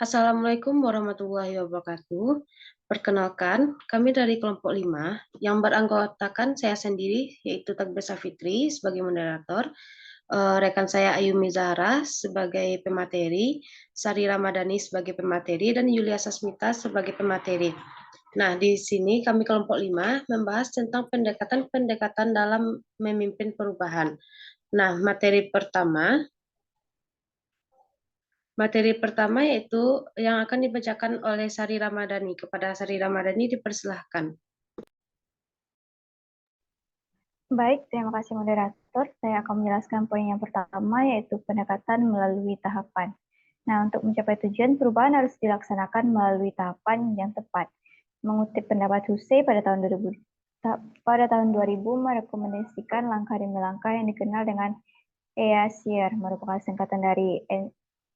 Assalamualaikum warahmatullahi wabarakatuh. Perkenalkan, kami dari kelompok 5 yang beranggotakan saya sendiri, yaitu Takbir Safitri sebagai moderator, rekan saya Ayumi Zahra sebagai pemateri, Sari Ramadhani sebagai pemateri, dan Yulia Sasmita sebagai pemateri. Nah, di sini kami kelompok 5 membahas tentang pendekatan-pendekatan dalam memimpin perubahan. Nah, materi pertama yaitu yang akan dibacakan oleh Sari Ramadhani. Kepada Sari Ramadhani dipersilahkan. Baik, terima kasih moderator. Saya akan menjelaskan poin yang pertama, yaitu pendekatan melalui tahapan. Nah, untuk mencapai tujuan, perubahan harus dilaksanakan melalui tahapan yang tepat. Mengutip pendapat Hussey pada tahun 2000 merekomendasikan langkah demi langkah yang dikenal dengan EASIR, merupakan singkatan dari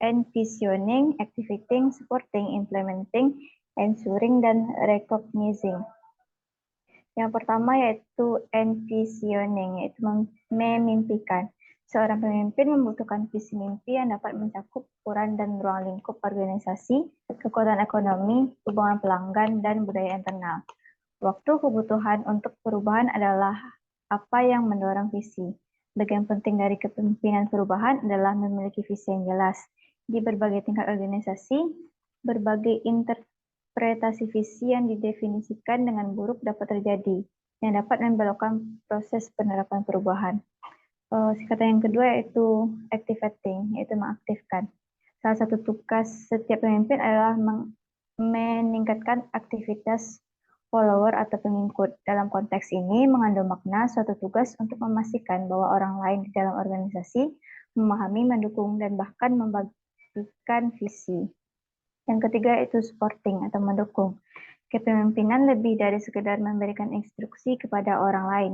Envisioning, Activating, Supporting, Implementing, Ensuring, dan Recognizing. Yang pertama yaitu envisioning, yaitu memimpikan. Seorang pemimpin membutuhkan visi mimpi yang dapat mencakup ukuran dan ruang lingkup organisasi, kekuatan ekonomi, hubungan pelanggan, dan budaya internal. Waktu kebutuhan untuk perubahan adalah apa yang mendorong visi. Bagian penting dari kepemimpinan perubahan adalah memiliki visi yang jelas. Di berbagai tingkat organisasi, berbagai interpretasi visi yang didefinisikan dengan buruk dapat terjadi, yang dapat membelokkan proses penerapan perubahan. Singkatan yang kedua yaitu activating, yaitu mengaktifkan. Salah satu tugas setiap pemimpin adalah meningkatkan aktivitas follower atau pengikut. Dalam konteks ini mengandung makna suatu tugas untuk memastikan bahwa orang lain di dalam organisasi memahami, mendukung, dan bahkan membagikan visi. Yang ketiga yaitu supporting atau mendukung. Kepemimpinan lebih dari sekedar memberikan instruksi kepada orang lain,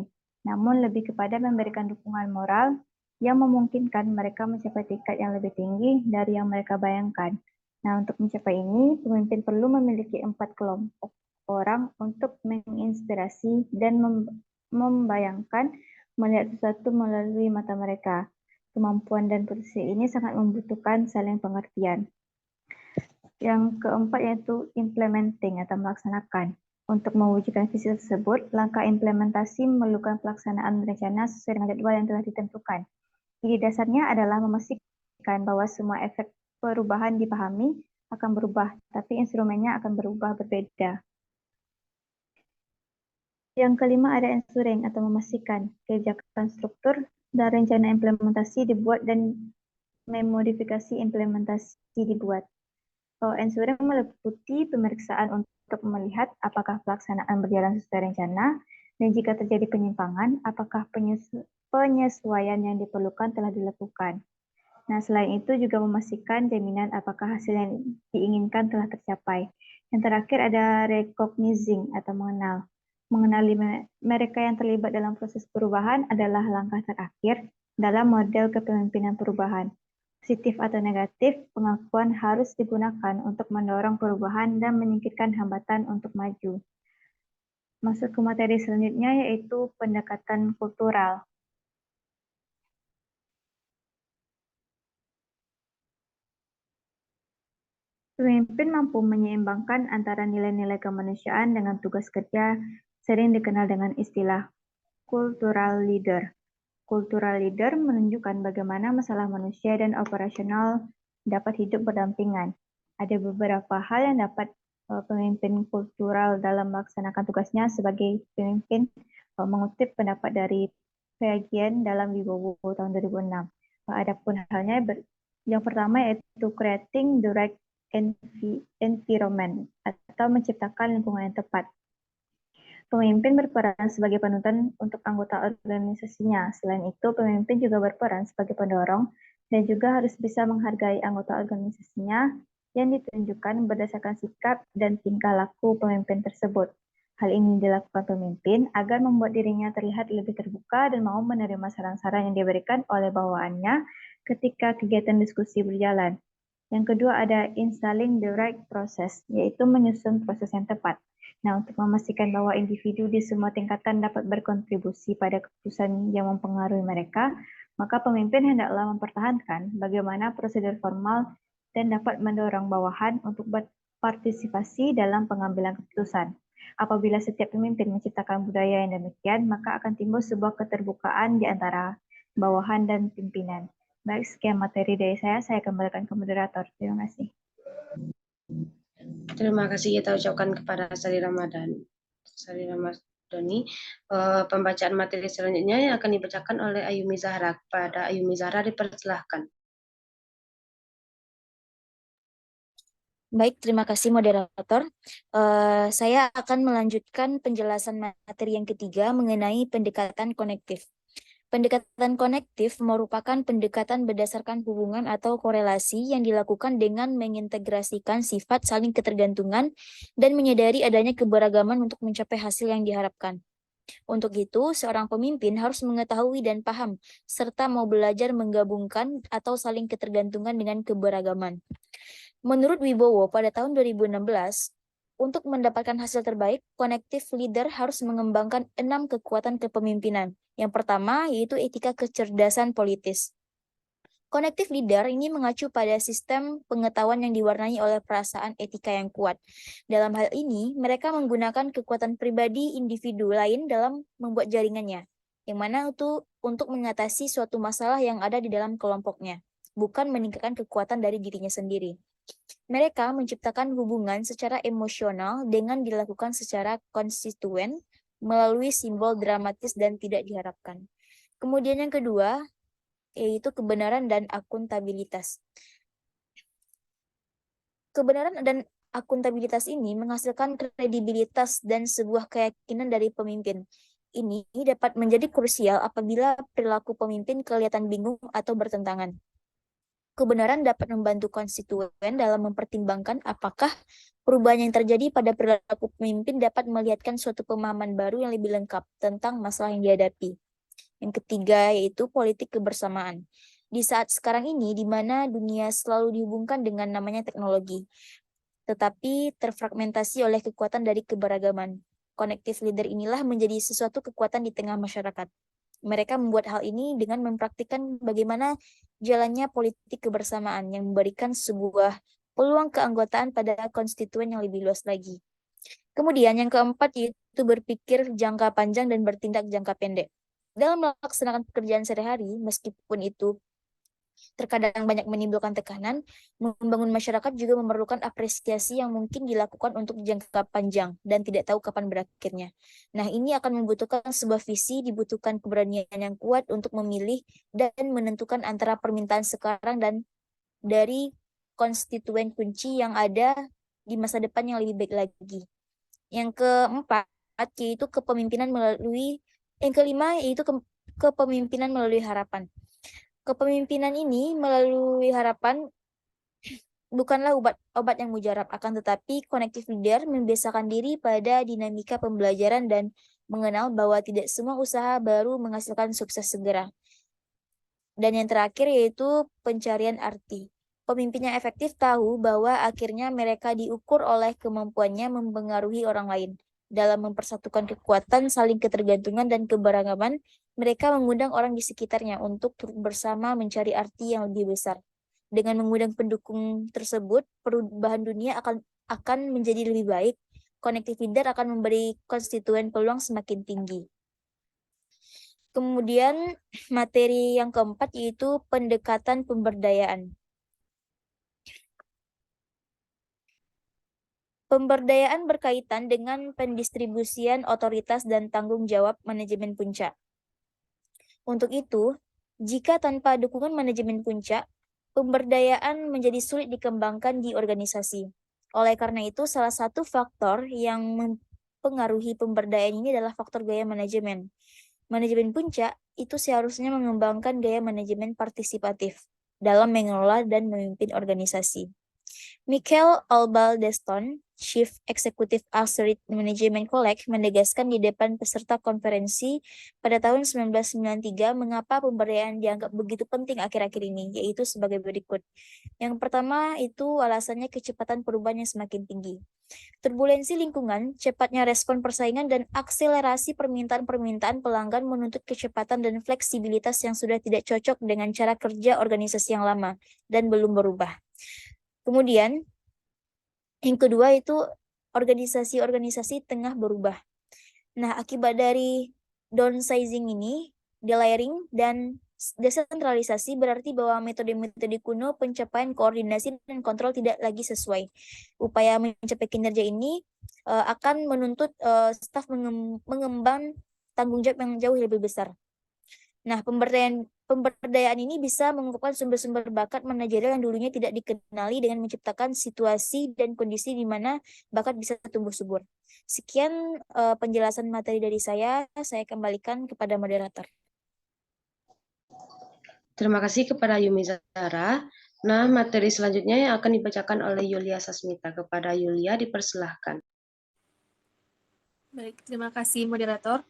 namun lebih kepada memberikan dukungan moral yang memungkinkan mereka mencapai tingkat yang lebih tinggi dari yang mereka bayangkan. Nah, untuk mencapai ini, pemimpin perlu memiliki 4 kelompok orang untuk menginspirasi dan membayangkan melihat sesuatu melalui mata mereka. Kemampuan dan posisi ini sangat membutuhkan saling pengertian. Yang keempat yaitu implementing atau melaksanakan. Untuk mewujudkan visi tersebut, langkah implementasi memerlukan pelaksanaan rencana sesuai dengan jadwal yang telah ditentukan. Ide dasarnya adalah memastikan bahwa semua efek perubahan dipahami akan berubah, tapi instrumennya akan berubah berbeda. Yang kelima ada ensuring atau memastikan kebijakan struktur dan rencana implementasi dibuat dan memodifikasi implementasi dibuat. Ensuring meliputi pemeriksaan untuk melihat apakah pelaksanaan berjalan sesuai rencana, dan jika terjadi penyimpangan, apakah penyesuaian yang diperlukan telah dilakukan. Nah, selain itu juga memastikan jaminan apakah hasil yang diinginkan telah tercapai. Yang terakhir ada recognizing atau mengenal. Mengenali mereka yang terlibat dalam proses perubahan adalah langkah terakhir dalam model kepemimpinan perubahan. Positif atau negatif, pengakuan harus digunakan untuk mendorong perubahan dan menyingkirkan hambatan untuk maju. Masuk ke materi selanjutnya yaitu pendekatan kultural. Pemimpin mampu menyeimbangkan antara nilai-nilai kemanusiaan dengan tugas kerja sering dikenal dengan istilah cultural leader. Cultural leader menunjukkan bagaimana masalah manusia dan operasional dapat hidup berdampingan. Ada beberapa hal yang dapat pemimpin kultural dalam melaksanakan tugasnya sebagai pemimpin, mengutip pendapat dari Peagian dalam Wibowo tahun 2006. Adapun halnya yang pertama yaitu creating the right environment atau menciptakan lingkungan yang tepat. Pemimpin berperan sebagai panutan untuk anggota organisasinya. Selain itu, pemimpin juga berperan sebagai pendorong dan juga harus bisa menghargai anggota organisasinya yang ditunjukkan berdasarkan sikap dan tingkah laku pemimpin tersebut. Hal ini dilakukan pemimpin agar membuat dirinya terlihat lebih terbuka dan mau menerima saran-saran yang diberikan oleh bawahannya ketika kegiatan diskusi berjalan. Yang kedua ada installing the right process, yaitu menyusun proses yang tepat. Nah, untuk memastikan bahwa individu di semua tingkatan dapat berkontribusi pada keputusan yang mempengaruhi mereka, maka pemimpin hendaklah mempertahankan bagaimana prosedur formal dan dapat mendorong bawahan untuk berpartisipasi dalam pengambilan keputusan. Apabila setiap pemimpin menciptakan budaya yang demikian, maka akan timbul sebuah keterbukaan di antara bawahan dan pimpinan. Baik, sekian materi dari saya kembalikan ke moderator. Terima kasih. Terima kasih kita ucapkan kepada Sari Ramadhani. Pembacaan materi selanjutnya yang akan dibacakan oleh Ayumi Zahra. Kepada Ayumi Zahra dipersilahkan. Baik, terima kasih moderator. Saya akan melanjutkan penjelasan materi yang ketiga mengenai pendekatan konektif. Pendekatan konektif merupakan pendekatan berdasarkan hubungan atau korelasi yang dilakukan dengan mengintegrasikan sifat saling ketergantungan dan menyadari adanya keberagaman untuk mencapai hasil yang diharapkan. Untuk itu, seorang pemimpin harus mengetahui dan paham, serta mau belajar menggabungkan atau saling ketergantungan dengan keberagaman. Menurut Wibowo pada tahun 2016, untuk mendapatkan hasil terbaik, connective leader harus mengembangkan 6 kekuatan kepemimpinan. Yang pertama yaitu etika kecerdasan politis. Connective leader ini mengacu pada sistem pengetahuan yang diwarnai oleh perasaan etika yang kuat. Dalam hal ini, mereka menggunakan kekuatan pribadi individu lain dalam membuat jaringannya, yang mana itu untuk mengatasi suatu masalah yang ada di dalam kelompoknya, bukan meningkatkan kekuatan dari dirinya sendiri. Mereka menciptakan hubungan secara emosional dengan dilakukan secara konstituen melalui simbol dramatis dan tidak diharapkan. Kemudian yang kedua, yaitu kebenaran dan akuntabilitas. Kebenaran dan akuntabilitas ini menghasilkan kredibilitas dan sebuah keyakinan dari pemimpin. Ini dapat menjadi krusial apabila perilaku pemimpin kelihatan bingung atau bertentangan. Kebenaran dapat membantu konstituen dalam mempertimbangkan apakah perubahan yang terjadi pada perilaku pemimpin dapat melihatkan suatu pemahaman baru yang lebih lengkap tentang masalah yang dihadapi. Yang ketiga yaitu politik kebersamaan. Di saat sekarang ini, di mana dunia selalu dihubungkan dengan namanya teknologi, tetapi terfragmentasi oleh kekuatan dari keberagaman. Connective leader inilah menjadi sesuatu kekuatan di tengah masyarakat. Mereka membuat hal ini dengan mempraktikkan bagaimana jalannya politik kebersamaan yang memberikan sebuah peluang keanggotaan pada konstituen yang lebih luas lagi. Kemudian yang keempat yaitu berpikir jangka panjang dan bertindak jangka pendek. Dalam melaksanakan pekerjaan sehari-hari, meskipun itu terkadang banyak menimbulkan tekanan, membangun masyarakat juga memerlukan apresiasi yang mungkin dilakukan untuk jangka panjang dan tidak tahu kapan berakhirnya. Nah, ini akan membutuhkan sebuah visi, dibutuhkan keberanian yang kuat untuk memilih dan menentukan antara permintaan sekarang dan dari konstituen kunci yang ada di masa depan yang lebih baik lagi. Yang keempat yaitu kepemimpinan melalui, yang kelima yaitu kepemimpinan melalui harapan. Kepemimpinan ini melalui harapan bukanlah obat yang mujarab, akan tetapi connective leader membiasakan diri pada dinamika pembelajaran dan mengenal bahwa tidak semua usaha baru menghasilkan sukses segera. Dan yang terakhir yaitu pencarian arti. Pemimpin yang efektif tahu bahwa akhirnya mereka diukur oleh kemampuannya mempengaruhi orang lain. Dalam mempersatukan kekuatan, saling ketergantungan, dan keberagaman, mereka mengundang orang di sekitarnya untuk turut bersama mencari arti yang lebih besar. Dengan mengundang pendukung tersebut, perubahan dunia akan menjadi lebih baik. Connective leader akan memberi konstituen peluang semakin tinggi. Kemudian materi yang keempat yaitu pendekatan pemberdayaan. Pemberdayaan berkaitan dengan pendistribusian otoritas dan tanggung jawab manajemen puncak. Untuk itu, jika tanpa dukungan manajemen puncak, pemberdayaan menjadi sulit dikembangkan di organisasi. Oleh karena itu, salah satu faktor yang mempengaruhi pemberdayaan ini adalah faktor gaya manajemen. Manajemen puncak itu seharusnya mengembangkan gaya manajemen partisipatif dalam mengelola dan memimpin organisasi. Michael Albaldeston, Chief Executive Officer Management College, menegaskan di depan peserta konferensi pada tahun 1993 mengapa pemberdayaan dianggap begitu penting akhir-akhir ini, yaitu sebagai berikut. Yang pertama itu alasannya kecepatan perubahan yang semakin tinggi. Turbulensi lingkungan, cepatnya respon persaingan, dan akselerasi permintaan-permintaan pelanggan menuntut kecepatan dan fleksibilitas yang sudah tidak cocok dengan cara kerja organisasi yang lama dan belum berubah. Kemudian yang kedua itu organisasi-organisasi tengah berubah. Nah, akibat dari downsizing ini, delayering dan desentralisasi berarti bahwa metode-metode kuno pencapaian koordinasi dan kontrol tidak lagi sesuai. Upaya mencapai kinerja ini akan menuntut staf mengemban tanggung jawab yang jauh lebih besar. Nah, pemberdayaan ini bisa mengungkapkan sumber-sumber bakat manajerial yang dulunya tidak dikenali dengan menciptakan situasi dan kondisi di mana bakat bisa tumbuh subur. Sekian penjelasan materi dari saya kembalikan kepada moderator. Terima kasih kepada Yumi Zara. Nah, materi selanjutnya yang akan dibacakan oleh Yulia Sasmita. Kepada Yulia, dipersilahkan. Baik, terima kasih moderator.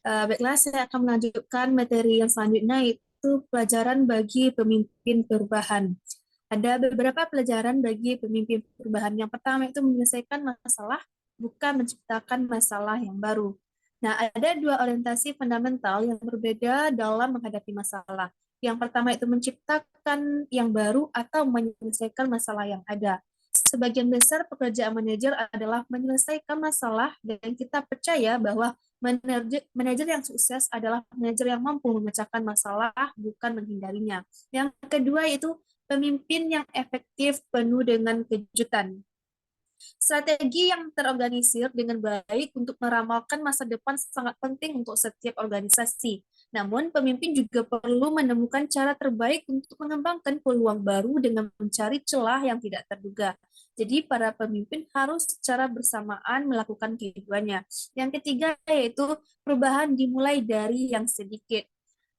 Baiklah, saya akan melanjutkan materi yang selanjutnya, yaitu pelajaran bagi pemimpin perubahan. Ada beberapa pelajaran bagi pemimpin perubahan. Yang pertama itu menyelesaikan masalah, bukan menciptakan masalah yang baru. Nah, ada dua orientasi fundamental yang berbeda dalam menghadapi masalah. Yang pertama itu menciptakan yang baru atau menyelesaikan masalah yang ada. Sebagian besar pekerjaan manajer adalah menyelesaikan masalah, dan kita percaya bahwa manajer yang sukses adalah manajer yang mampu memecahkan masalah, bukan menghindarinya. Yang kedua itu pemimpin yang efektif penuh dengan kejutan. Strategi yang terorganisir dengan baik untuk meramalkan masa depan sangat penting untuk setiap organisasi. Namun, pemimpin juga perlu menemukan cara terbaik untuk mengembangkan peluang baru dengan mencari celah yang tidak terduga. Jadi, para pemimpin harus secara bersamaan melakukan keduanya. Yang ketiga yaitu perubahan dimulai dari yang sedikit.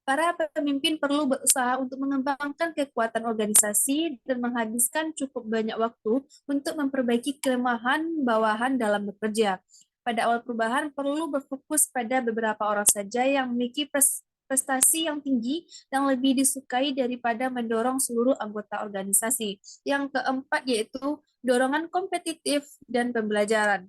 Para pemimpin perlu berusaha untuk mengembangkan kekuatan organisasi dan menghabiskan cukup banyak waktu untuk memperbaiki kelemahan bawahan dalam bekerja. Pada awal perubahan perlu berfokus pada beberapa orang saja yang memiliki prestasi yang tinggi dan lebih disukai daripada mendorong seluruh anggota organisasi. Yang keempat yaitu dorongan kompetitif dan pembelajaran.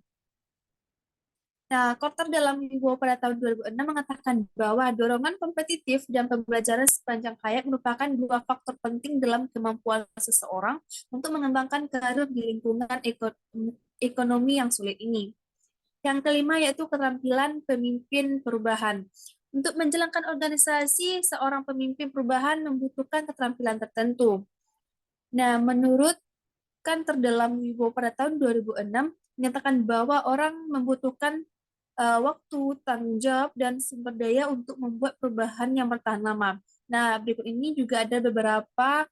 Nah, Korter dalam Wibowo pada tahun 2006 mengatakan bahwa dorongan kompetitif dan pembelajaran sepanjang hayat merupakan dua faktor penting dalam kemampuan seseorang untuk mengembangkan karir di lingkungan ekonomi yang sulit ini. Yang kelima yaitu keterampilan pemimpin perubahan. Untuk menjalankan organisasi, seorang pemimpin perubahan membutuhkan keterampilan tertentu. Nah, menurut Kantor dalam Wibowo pada tahun 2006 menyatakan bahwa orang membutuhkan waktu, tanggung jawab, dan sumber daya untuk membuat perubahan yang bertahan lama. Nah, berikut ini juga ada beberapa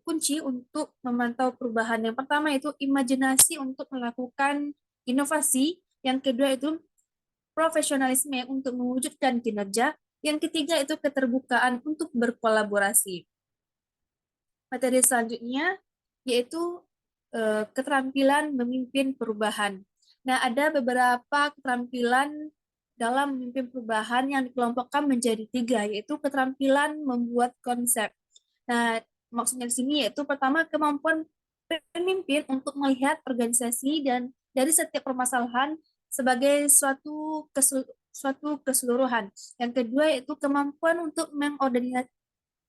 kunci untuk memantau perubahan. Yang pertama itu imajinasi untuk melakukan inovasi. Yang kedua itu profesionalisme untuk mewujudkan kinerja. Yang ketiga itu keterbukaan untuk berkolaborasi. Materi selanjutnya yaitu keterampilan memimpin perubahan. Nah, ada beberapa keterampilan dalam memimpin perubahan yang dikelompokkan menjadi 3, yaitu keterampilan membuat konsep. Nah, maksudnya di sini yaitu pertama kemampuan pemimpin untuk melihat organisasi dan dari setiap permasalahan sebagai suatu keseluruhan. Yang kedua yaitu kemampuan untuk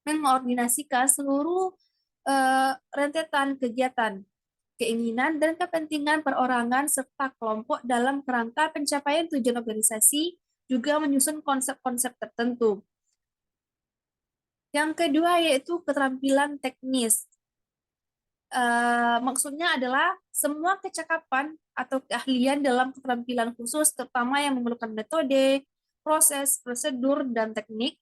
mengordinasikan seluruh rentetan kegiatan, keinginan, dan kepentingan perorangan serta kelompok dalam kerangka pencapaian tujuan organisasi, juga menyusun konsep-konsep tertentu. Yang kedua yaitu keterampilan teknis. Maksudnya adalah semua kecakapan atau keahlian dalam keterampilan khusus, terutama yang memerlukan metode, proses, prosedur, dan teknik.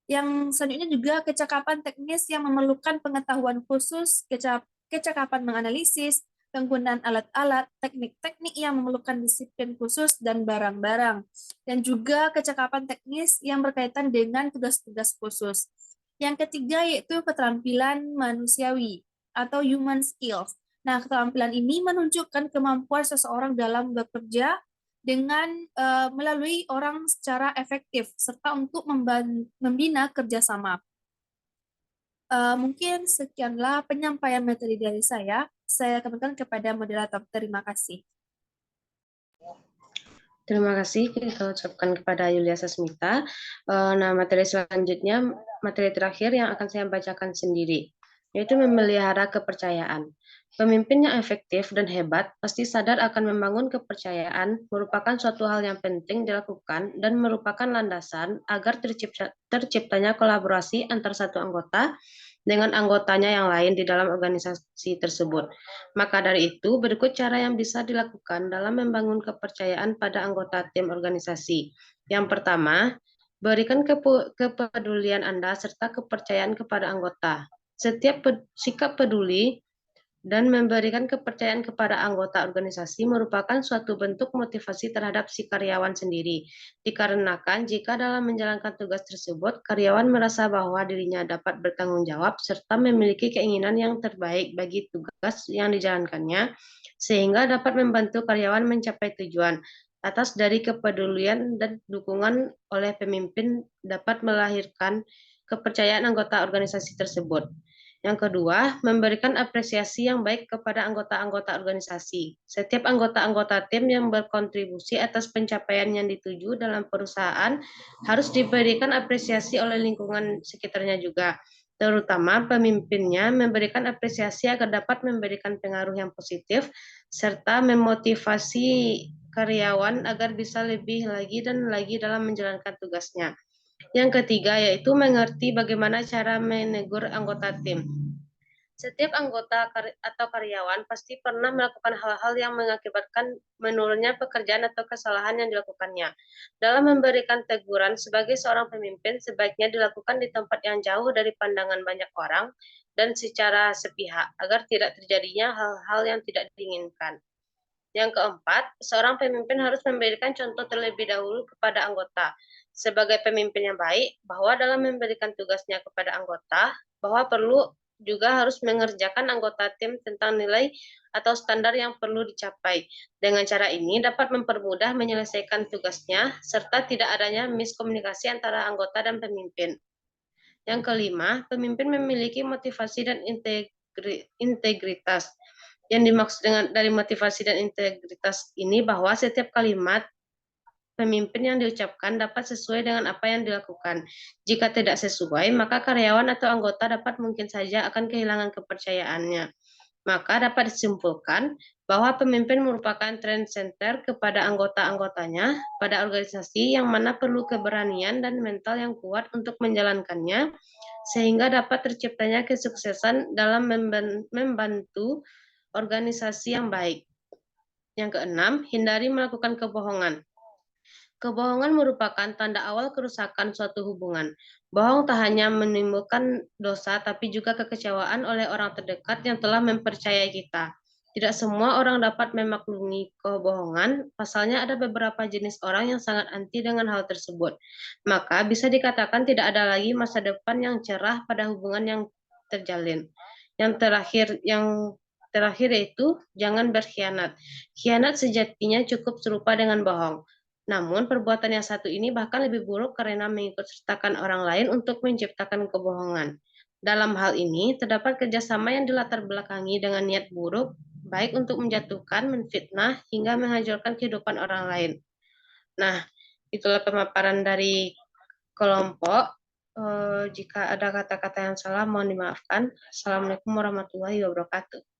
Yang selanjutnya juga kecakapan teknis yang memerlukan pengetahuan khusus, kecakapan menganalisis, penggunaan alat-alat, teknik-teknik yang memerlukan disiplin khusus, dan barang-barang. Dan juga kecakapan teknis yang berkaitan dengan tugas-tugas khusus. Yang ketiga yaitu keterampilan manusiawi atau human skills. Nah, keterampilan ini menunjukkan kemampuan seseorang dalam bekerja dengan melalui orang secara efektif, serta untuk membina kerjasama. Mungkin sekianlah penyampaian materi dari saya. Saya kembalikan kepada moderator. Terima kasih. Terima kasih kita ucapkan kepada Yulia Sasmita. Nah, materi selanjutnya, materi terakhir yang akan saya bacakan sendiri. yaitu memelihara kepercayaan. Pemimpin yang efektif dan hebat pasti sadar akan membangun kepercayaan merupakan suatu hal yang penting dilakukan dan merupakan landasan agar terciptanya kolaborasi antar satu anggota dengan anggotanya yang lain di dalam organisasi tersebut. Maka dari itu, berikut cara yang bisa dilakukan dalam membangun kepercayaan pada anggota tim organisasi. Yang pertama, berikan kepedulian Anda serta kepercayaan kepada anggota. Setiap sikap peduli dan memberikan kepercayaan kepada anggota organisasi merupakan suatu bentuk motivasi terhadap si karyawan sendiri. Dikarenakan jika dalam menjalankan tugas tersebut, karyawan merasa bahwa dirinya dapat bertanggung jawab serta memiliki keinginan yang terbaik bagi tugas yang dijalankannya, sehingga dapat membantu karyawan mencapai tujuan. Atas dari kepedulian dan dukungan oleh pemimpin dapat melahirkan kepercayaan anggota organisasi tersebut. Yang kedua, memberikan apresiasi yang baik kepada anggota-anggota organisasi. Setiap anggota-anggota tim yang berkontribusi atas pencapaian yang dituju dalam perusahaan harus diberikan apresiasi oleh lingkungan sekitarnya juga. Terutama pemimpinnya memberikan apresiasi agar dapat memberikan pengaruh yang positif serta memotivasi karyawan agar bisa lebih lagi dan lagi dalam menjalankan tugasnya. Yang ketiga yaitu mengerti bagaimana cara menegur anggota tim. Setiap anggota atau karyawan pasti pernah melakukan hal-hal yang mengakibatkan menurunnya pekerjaan atau kesalahan yang dilakukannya. Dalam memberikan teguran sebagai seorang pemimpin, sebaiknya dilakukan di tempat yang jauh dari pandangan banyak orang dan secara sepihak, agar tidak terjadinya hal-hal yang tidak diinginkan. Yang keempat, seorang pemimpin harus memberikan contoh terlebih dahulu kepada anggota. Sebagai pemimpin yang baik, bahwa dalam memberikan tugasnya kepada anggota, bahwa perlu juga harus mengerjakan anggota tim tentang nilai atau standar yang perlu dicapai. Dengan cara ini dapat mempermudah menyelesaikan tugasnya, serta tidak adanya miskomunikasi antara anggota dan pemimpin. Yang kelima, pemimpin memiliki motivasi dan integritas. Yang dimaksud dengan dari motivasi dan integritas ini bahwa setiap kalimat pemimpin yang diucapkan dapat sesuai dengan apa yang dilakukan. Jika tidak sesuai, maka karyawan atau anggota dapat mungkin saja akan kehilangan kepercayaannya. Maka dapat disimpulkan bahwa pemimpin merupakan trend center kepada anggota-anggotanya pada organisasi yang mana perlu keberanian dan mental yang kuat untuk menjalankannya, sehingga dapat terciptanya kesuksesan dalam membantu organisasi yang baik. Yang keenam, hindari melakukan kebohongan. Kebohongan merupakan tanda awal kerusakan suatu hubungan. Bohong tak hanya menimbulkan dosa, tapi juga kekecewaan oleh orang terdekat yang telah mempercayai kita. Tidak semua orang dapat memaklumi kebohongan, pasalnya ada beberapa jenis orang yang sangat anti dengan hal tersebut. Maka bisa dikatakan tidak ada lagi masa depan yang cerah pada hubungan yang terjalin. Yang terakhir yaitu jangan berkhianat. Khianat sejatinya cukup serupa dengan bohong. Namun, perbuatan yang satu ini bahkan lebih buruk karena mengikut sertakan orang lain untuk menciptakan kebohongan. Dalam hal ini, terdapat kerjasama yang dilatar belakangi dengan niat buruk, baik untuk menjatuhkan, menfitnah, hingga menghancurkan kehidupan orang lain. Nah, itulah pemaparan dari kelompok. Jika ada kata-kata yang salah, mohon dimaafkan. Assalamualaikum warahmatullahi wabarakatuh.